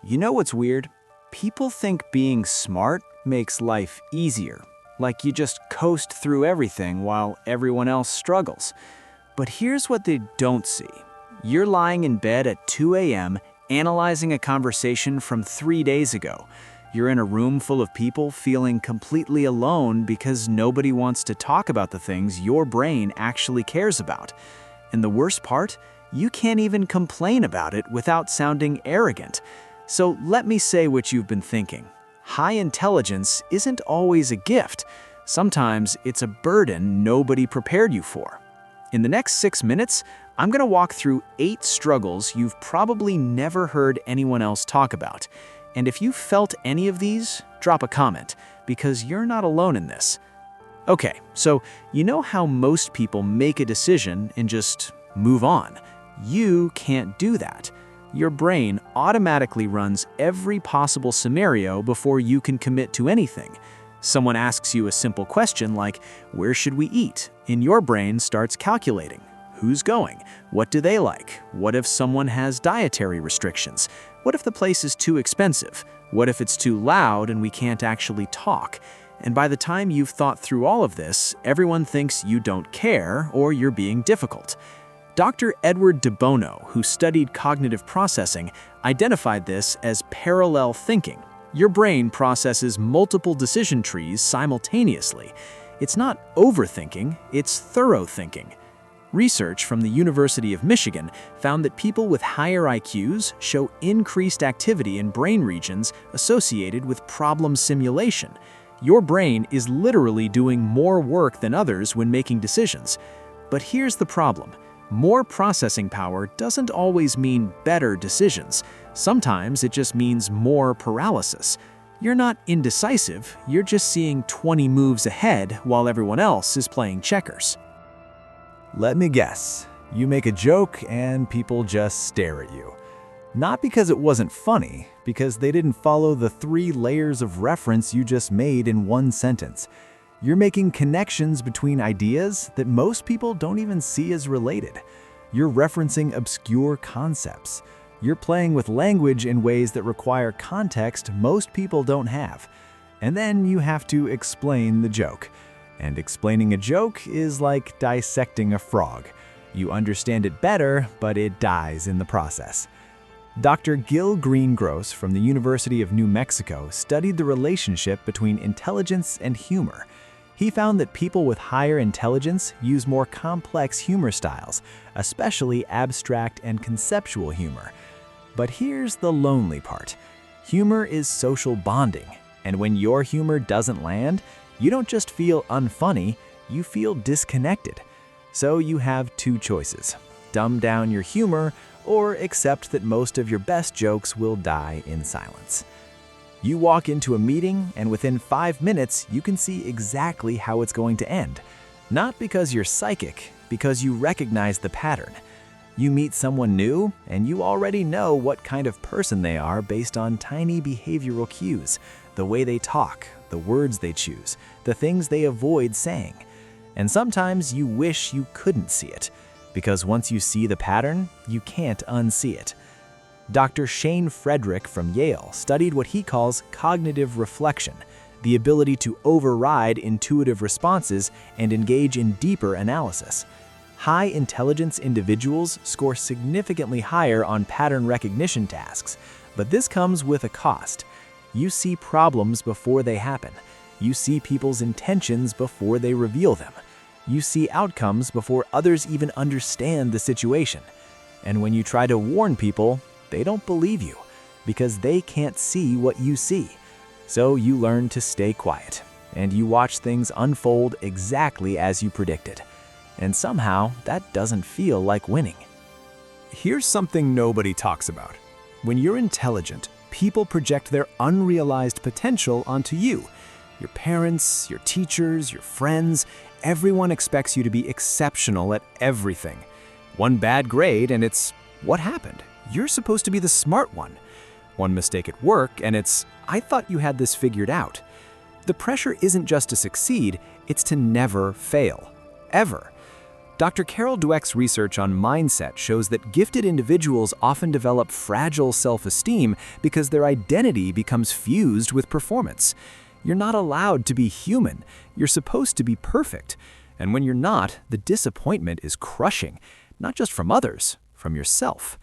You know what's weird? People think being smart makes life easier, like you just coast through everything while everyone else struggles. But here's what they don't see. You're lying in bed at 2 a.m. analyzing a conversation from 3 days ago. You're in a room full of people feeling completely alone because nobody wants to talk about the things your brain actually cares about. And the worst part, you can't even complain about it without sounding arrogant. So let me say what you've been thinking. High intelligence isn't always a gift. Sometimes it's a burden nobody prepared you for. In the next 6 minutes, I'm going to walk through 8 struggles you've probably never heard anyone else talk about. And if you felt any of these, drop a comment, because you're not alone in this. Okay, so you know how most people make a decision and just move on? You can't do that. Your brain automatically runs every possible scenario before you can commit to anything. Someone asks you a simple question like, "Where should we eat?" And your brain starts calculating. Who's going? What do they like? What if someone has dietary restrictions? What if the place is too expensive? What if it's too loud and we can't actually talk? And by the time you've thought through all of this, everyone thinks you don't care or you're being difficult. Dr. Edward de Bono, who studied cognitive processing, identified this as parallel thinking. Your brain processes multiple decision trees simultaneously. It's not overthinking, it's thorough thinking. Research from the University of Michigan found that people with higher IQs show increased activity in brain regions associated with problem simulation. Your brain is literally doing more work than others when making decisions. But here's the problem. More processing power doesn't always mean better decisions. Sometimes it just means more paralysis. You're not indecisive, you're just seeing 20 moves ahead while everyone else is playing checkers. Let me guess, you make a joke and people just stare at you. Not because it wasn't funny, because they didn't follow the 3 layers of reference you just made in one sentence. You're making connections between ideas that most people don't even see as related. You're referencing obscure concepts. You're playing with language in ways that require context most people don't have. And then you have to explain the joke. And explaining a joke is like dissecting a frog. You understand it better, but it dies in the process. Dr. Gil Greengross from the University of New Mexico studied the relationship between intelligence and humor. He found that people with higher intelligence use more complex humor styles, especially abstract and conceptual humor. But here's the lonely part. Humor is social bonding, and when your humor doesn't land, you don't just feel unfunny, you feel disconnected. So you have 2 choices. Dumb down your humor, or accept that most of your best jokes will die in silence. You walk into a meeting, and within 5 minutes, you can see exactly how it's going to end. Not because you're psychic, because you recognize the pattern. You meet someone new, and you already know what kind of person they are based on tiny behavioral cues, the way they talk, the words they choose, the things they avoid saying. And sometimes you wish you couldn't see it, because once you see the pattern, you can't unsee it. Dr. Shane Frederick from Yale studied what he calls cognitive reflection, the ability to override intuitive responses and engage in deeper analysis. High intelligence individuals score significantly higher on pattern recognition tasks, but this comes with a cost. You see problems before they happen. You see people's intentions before they reveal them. You see outcomes before others even understand the situation. And when you try to warn people, they don't believe you because they can't see what you see. So you learn to stay quiet, and you watch things unfold exactly as you predicted. And somehow, that doesn't feel like winning. Here's something nobody talks about. When you're intelligent, people project their unrealized potential onto you. Your parents, your teachers, your friends, everyone expects you to be exceptional at everything. One bad grade and it's, what happened? You're supposed to be the smart one. One mistake at work and it's, I thought you had this figured out. The pressure isn't just to succeed, it's to never fail. Ever. Dr. Carol Dweck's research on mindset shows that gifted individuals often develop fragile self-esteem because their identity becomes fused with performance. You're not allowed to be human. You're supposed to be perfect. And when you're not, the disappointment is crushing, not just from others, from yourself.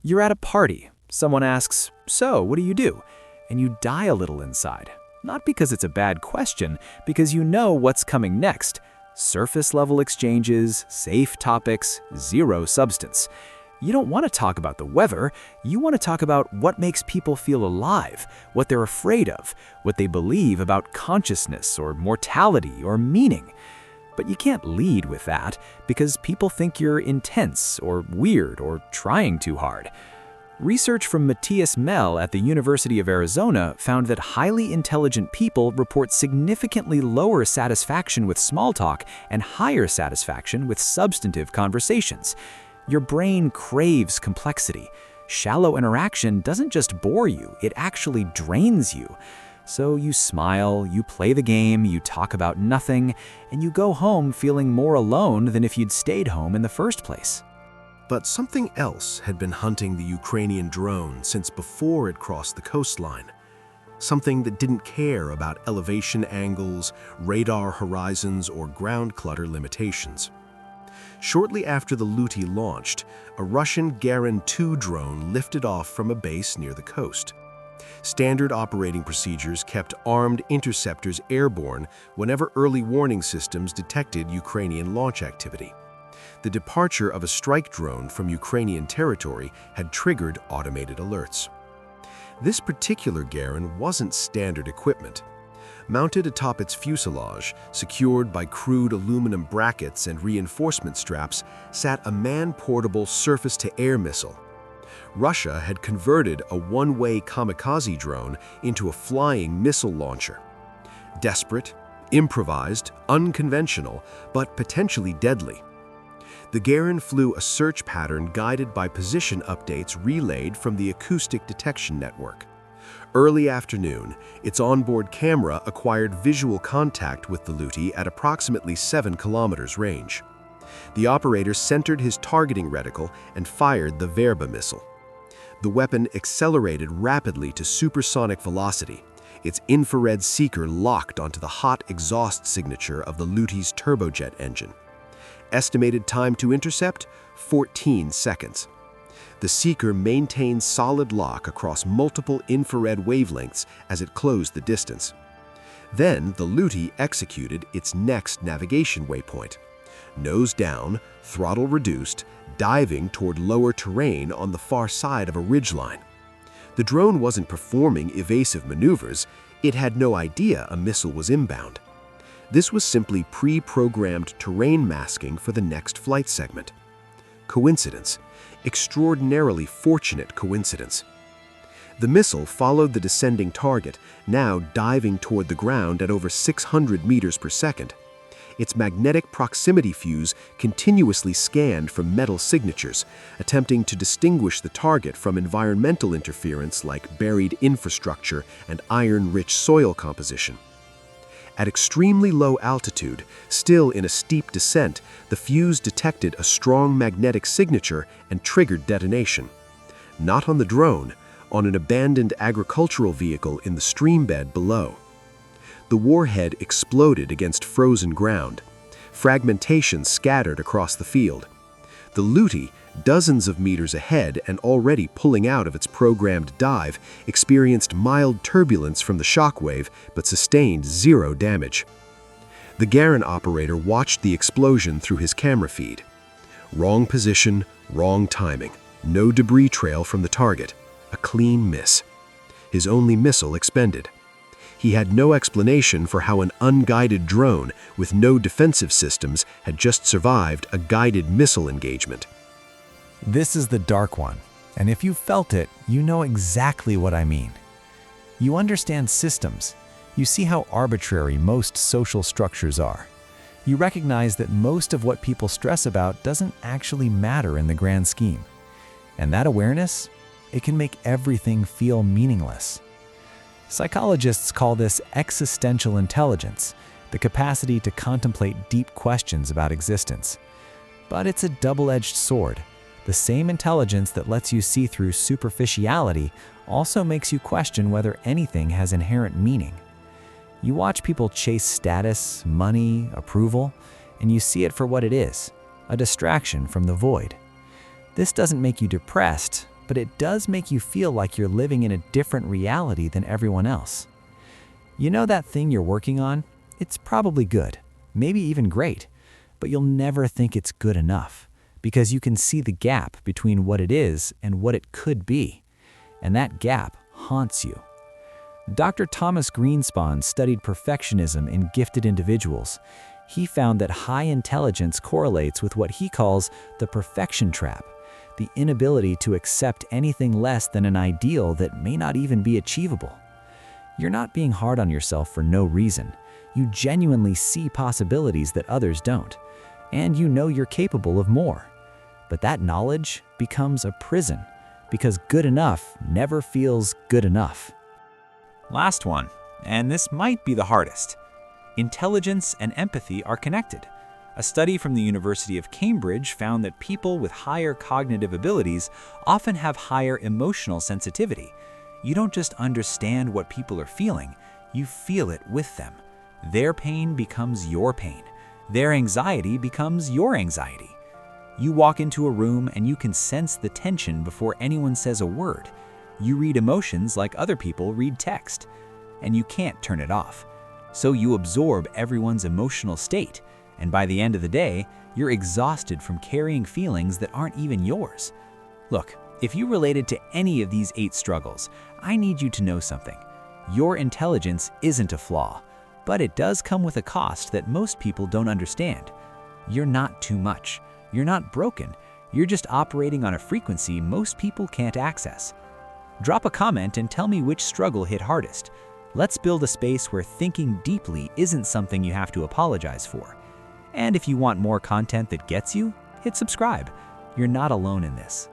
You're at a party. Someone asks, "So, what do you do?" And you die a little inside. Not because it's a bad question, because you know what's coming next. Surface-level exchanges, safe topics, zero substance. You don't want to talk about the weather. You want to talk about what makes people feel alive, what they're afraid of, what they believe about consciousness or mortality or meaning. But you can't lead with that because people think you're intense or weird or trying too hard. Research from Matthias Mell at the University of Arizona found that highly intelligent people report significantly lower satisfaction with small talk and higher satisfaction with substantive conversations. Your brain craves complexity. Shallow interaction doesn't just bore you, it actually drains you. So you smile, you play the game, you talk about nothing, and you go home feeling more alone than if you'd stayed home in the first place. But something else had been hunting the Ukrainian drone since before it crossed the coastline. Something that didn't care about elevation angles, radar horizons, or ground clutter limitations. Shortly after the Luti launched, a Russian Garin-2 drone lifted off from a base near the coast. Standard operating procedures kept armed interceptors airborne whenever early warning systems detected Ukrainian launch activity. The departure of a strike drone from Ukrainian territory had triggered automated alerts. This particular Garin wasn't standard equipment. Mounted atop its fuselage, secured by crude aluminum brackets and reinforcement straps, sat a man-portable surface-to-air missile. Russia had converted a one-way kamikaze drone into a flying missile launcher. Desperate, improvised, unconventional, but potentially deadly. The Garin flew a search pattern guided by position updates relayed from the acoustic detection network. Early afternoon, its onboard camera acquired visual contact with the Luti at approximately 7 kilometers range. The operator centered his targeting reticle and fired the Verba missile. The weapon accelerated rapidly to supersonic velocity, its infrared seeker locked onto the hot exhaust signature of the Luti's turbojet engine. Estimated time to intercept, 14 seconds. The seeker maintained solid lock across multiple infrared wavelengths as it closed the distance. Then the Luti executed its next navigation waypoint. Nose down, throttle reduced, diving toward lower terrain on the far side of a ridgeline. The drone wasn't performing evasive maneuvers. It had no idea a missile was inbound. This was simply pre-programmed terrain masking for the next flight segment. Coincidence. Extraordinarily fortunate coincidence. The missile followed the descending target, now diving toward the ground at over 600 meters per second. Its magnetic proximity fuse continuously scanned for metal signatures, attempting to distinguish the target from environmental interference like buried infrastructure and iron-rich soil composition. At extremely low altitude, still in a steep descent, the fuse detected a strong magnetic signature and triggered detonation. Not on the drone, on an abandoned agricultural vehicle in the streambed below. The warhead exploded against frozen ground. Fragmentation scattered across the field. The Luti, dozens of meters ahead and already pulling out of its programmed dive, experienced mild turbulence from the shockwave but sustained zero damage. The Garin operator watched the explosion through his camera feed. Wrong position, wrong timing. No debris trail from the target. A clean miss. His only missile expended. He had no explanation for how an unguided drone with no defensive systems had just survived a guided missile engagement. This is the dark one, and if you felt it, you know exactly what I mean. You understand systems. You see how arbitrary most social structures are. You recognize that most of what people stress about doesn't actually matter in the grand scheme. And that awareness, it can make everything feel meaningless. Psychologists call this existential intelligence, the capacity to contemplate deep questions about existence. But it's a double-edged sword. The same intelligence that lets you see through superficiality also makes you question whether anything has inherent meaning. You watch people chase status, money, approval, and you see it for what it is, a distraction from the void. This doesn't make you depressed, but it does make you feel like you're living in a different reality than everyone else. You know that thing you're working on? It's probably good, maybe even great, but you'll never think it's good enough because you can see the gap between what it is and what it could be, and that gap haunts you. Dr. Thomas Greenspan studied perfectionism in gifted individuals. He found that high intelligence correlates with what he calls the perfection trap, the inability to accept anything less than an ideal that may not even be achievable. You're not being hard on yourself for no reason. You genuinely see possibilities that others don't, and you know you're capable of more. But that knowledge becomes a prison because good enough never feels good enough. Last one, and this might be the hardest. Intelligence and empathy are connected. A study from the University of Cambridge found that people with higher cognitive abilities often have higher emotional sensitivity. You don't just understand what people are feeling, you feel it with them. Their pain becomes your pain. Their anxiety becomes your anxiety. You walk into a room and you can sense the tension before anyone says a word. You read emotions like other people read text, and you can't turn it off. So you absorb everyone's emotional state, and by the end of the day, you're exhausted from carrying feelings that aren't even yours. Look, if you related to any of these 8 struggles, I need you to know something. Your intelligence isn't a flaw, but it does come with a cost that most people don't understand. You're not too much. You're not broken. You're just operating on a frequency most people can't access. Drop a comment and tell me which struggle hit hardest. Let's build a space where thinking deeply isn't something you have to apologize for. And if you want more content that gets you, hit subscribe. You're not alone in this.